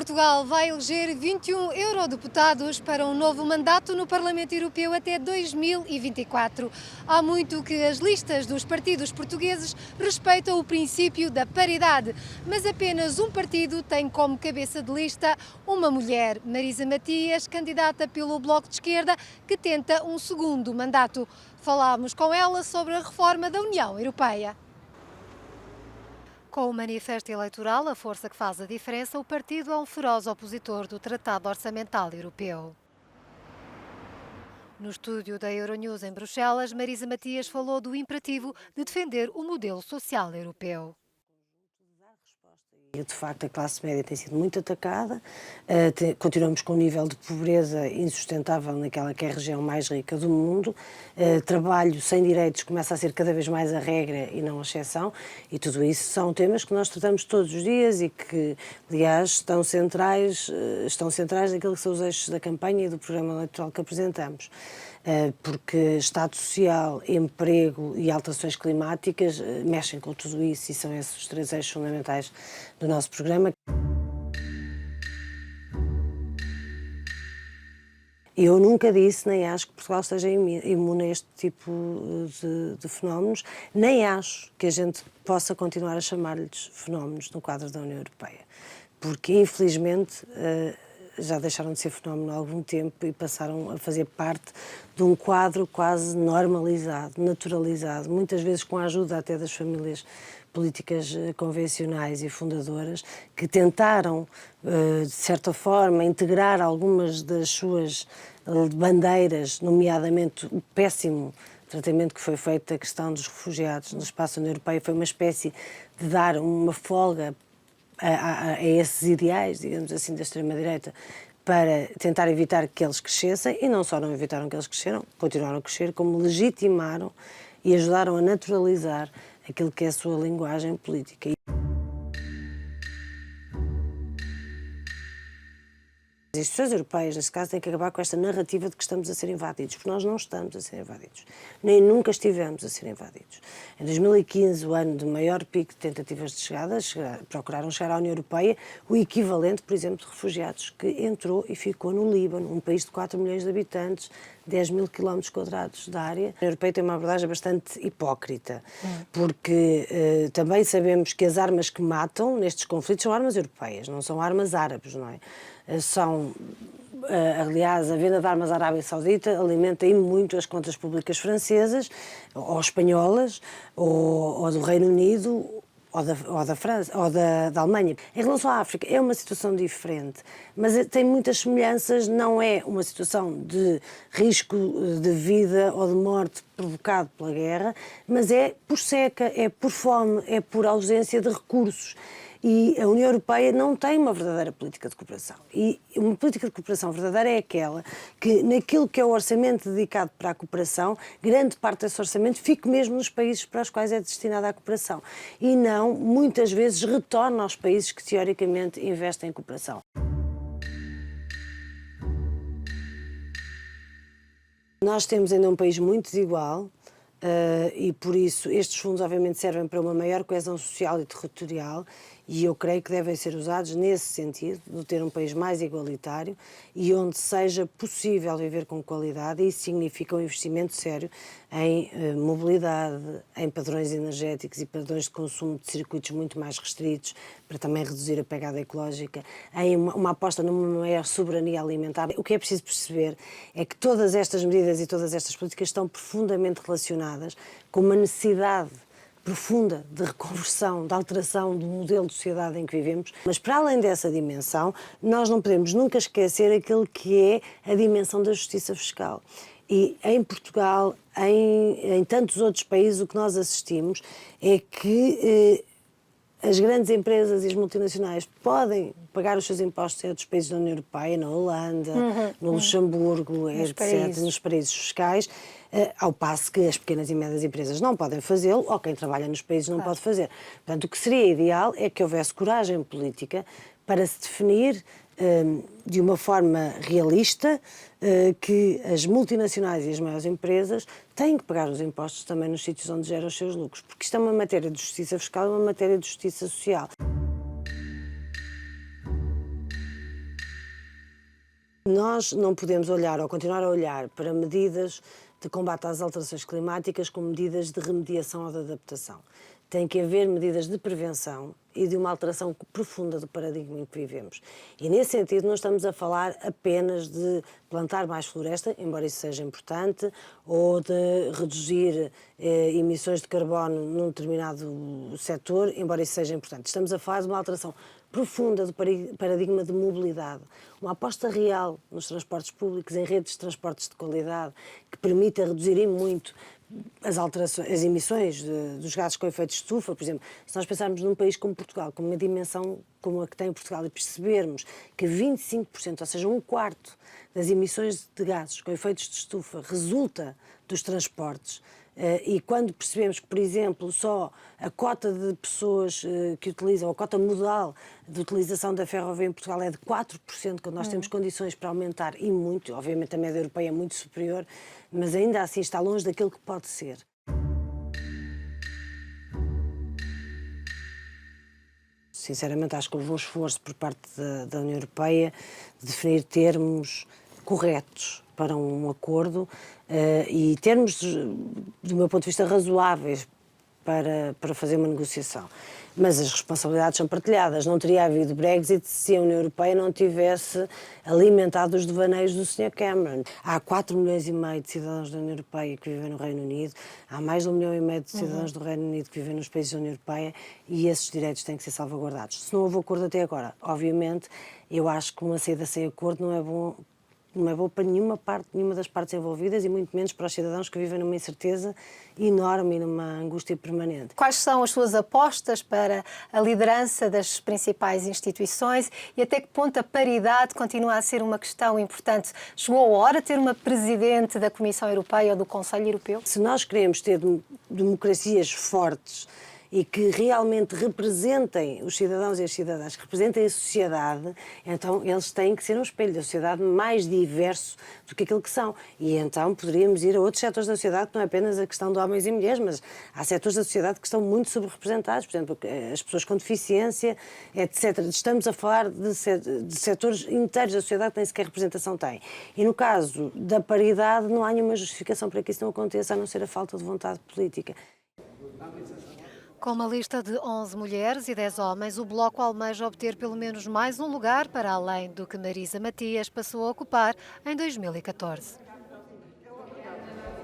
Portugal vai eleger 21 eurodeputados para um novo mandato no Parlamento Europeu até 2024. Há muito que as listas dos partidos portugueses respeitam o princípio da paridade, mas apenas um partido tem como cabeça de lista uma mulher, Marisa Matias, candidata pelo Bloco de Esquerda, que tenta um segundo mandato. Falámos com ela sobre a reforma da União Europeia. Com o manifesto eleitoral, a força que faz a diferença, o partido é um feroz opositor do Tratado Orçamental Europeu. No estúdio da Euronews em Bruxelas, Marisa Matias falou do imperativo de defender o modelo social europeu. De facto, a classe média tem sido muito atacada, continuamos com um nível de pobreza insustentável naquela que é a região mais rica do mundo, trabalho sem direitos começa a ser cada vez mais a regra e não a exceção, e tudo isso são temas que nós tratamos todos os dias e que, aliás, estão centrais naquilo que são os eixos da campanha e do programa eleitoral que apresentamos. Porque Estado Social, emprego e alterações climáticas mexem com tudo isso e são esses os três eixos fundamentais do nosso programa. Eu nunca disse, nem acho que Portugal esteja imune a este tipo de fenómenos, nem acho que a gente possa continuar a chamar-lhes fenómenos no quadro da União Europeia, porque infelizmente já deixaram de ser fenómeno há algum tempo e passaram a fazer parte de um quadro quase normalizado, naturalizado, muitas vezes com a ajuda até das famílias políticas convencionais e fundadoras, que tentaram, de certa forma, integrar algumas das suas bandeiras, nomeadamente o péssimo tratamento que foi feito à questão dos refugiados no espaço da União Europeia, foi uma espécie de dar uma folga a esses ideais, digamos assim, da extrema-direita, para tentar evitar que eles crescessem, e não só não evitaram que eles cresceram, continuaram a crescer, como legitimaram e ajudaram a naturalizar aquilo que é a sua linguagem política. As instituições europeias, neste caso, têm que acabar com esta narrativa de que estamos a ser invadidos, porque nós não estamos a ser invadidos, nem nunca estivemos a ser invadidos. Em 2015, o ano de maior pico de tentativas de chegada, procuraram chegar à União Europeia o equivalente, por exemplo, de refugiados, que entrou e ficou no Líbano, um país de 4 milhões de habitantes, 10 mil quilómetros quadrados de área. A União Europeia tem uma abordagem bastante hipócrita, porque também sabemos que as armas que matam nestes conflitos são armas europeias, não são armas árabes, não é? Aliás, a venda de armas à Arábia Saudita alimenta muito as contas públicas francesas, ou espanholas, ou do Reino Unido, ou da França, ou da Alemanha. Em relação à África, é uma situação diferente, mas tem muitas semelhanças, não é uma situação de risco de vida ou de morte provocado pela guerra, mas é por seca, é por fome, é por ausência de recursos. E a União Europeia não tem uma verdadeira política de cooperação. E uma política de cooperação verdadeira é aquela que, naquilo que é o orçamento dedicado para a cooperação, grande parte desse orçamento fique mesmo nos países para os quais é destinada a cooperação. E não, muitas vezes, retorna aos países que, teoricamente, investem em cooperação. Nós temos ainda um país muito desigual. E por isso estes fundos obviamente servem para uma maior coesão social e territorial, e eu creio que devem ser usados nesse sentido, de ter um país mais igualitário e onde seja possível viver com qualidade, e isso significa um investimento sério em mobilidade, em padrões energéticos e padrões de consumo de circuitos muito mais restritos, para também reduzir a pegada ecológica, em uma aposta numa maior soberania alimentar. O que é preciso perceber é que todas estas medidas e todas estas políticas estão profundamente relacionadas com uma necessidade profunda de reconversão, de alteração do modelo de sociedade em que vivemos. Mas para além dessa dimensão, nós não podemos nunca esquecer aquilo que é a dimensão da justiça fiscal. E em Portugal, em tantos outros países, o que nós assistimos é que as grandes empresas e as multinacionais podem pagar os seus impostos em outros países da União Europeia, na Holanda, no Luxemburgo, etc., nos paraísos fiscais, ao passo que as pequenas e médias empresas não podem fazê-lo, ou quem trabalha nos países não pode fazer. Portanto, o que seria ideal é que houvesse coragem política para se definir de uma forma realista que as multinacionais e as maiores empresas têm que pagar os impostos também nos sítios onde geram os seus lucros, porque isto é uma matéria de justiça fiscal e uma matéria de justiça social. nós não podemos olhar ou continuar a olhar para medidas de combate às alterações climáticas como medidas de remediação ou de adaptação. Tem que haver medidas de prevenção e de uma alteração profunda do paradigma em que vivemos. E, nesse sentido, não estamos a falar apenas de plantar mais floresta, embora isso seja importante, ou de reduzir emissões de carbono num determinado setor, embora isso seja importante. Estamos a falar de uma alteração profunda do paradigma de mobilidade, uma aposta real nos transportes públicos, em redes de transportes de qualidade, que permita reduzir em muito as emissões dos gases com efeito de estufa. Por exemplo, se nós pensarmos num país como Portugal, com uma dimensão como a que tem Portugal, e percebermos que 25%, ou seja, um quarto das emissões de gases com efeitos de estufa resulta dos transportes, e quando percebemos que, por exemplo, só a cota de pessoas que utilizam, a cota modal de utilização da ferrovia em Portugal é de 4%, quando nós temos condições para aumentar, e muito, obviamente a média europeia é muito superior, mas ainda assim está longe daquilo que pode ser. Sinceramente, acho que houve um esforço por parte da União Europeia de definir termos corretos para um acordo e termos, do meu ponto de vista, razoáveis para fazer uma negociação. Mas as responsabilidades são partilhadas. Não teria havido Brexit se a União Europeia não tivesse alimentado os devaneios do Sr. Cameron. Há 4,5 milhões de cidadãos da União Europeia que vivem no Reino Unido, há mais de 1,5 milhão de cidadãos do Reino Unido que vivem nos países da União Europeia, e esses direitos têm que ser salvaguardados. Se não houve acordo até agora, obviamente, eu acho que uma saída sem acordo não é bom para nenhuma das partes envolvidas, e muito menos para os cidadãos que vivem numa incerteza enorme e numa angústia permanente. Quais são as suas apostas para a liderança das principais instituições e até que ponto a paridade continua a ser uma questão importante? Chegou a hora de ter uma presidente da Comissão Europeia ou do Conselho Europeu? Se nós queremos ter democracias fortes e que realmente representem os cidadãos e as cidadãs, que representem a sociedade, então eles têm que ser um espelho da sociedade mais diverso do que aquilo que são. E então poderíamos ir a outros setores da sociedade, que não é apenas a questão de homens e mulheres, mas há setores da sociedade que estão muito subrepresentados, por exemplo, as pessoas com deficiência, etc. Estamos a falar de setores inteiros da sociedade que nem sequer representação têm. E no caso da paridade, não há nenhuma justificação para que isso não aconteça, a não ser a falta de vontade política. Com uma lista de 11 mulheres e 10 homens, o Bloco almeja obter pelo menos mais um lugar para além do que Marisa Matias passou a ocupar em 2014.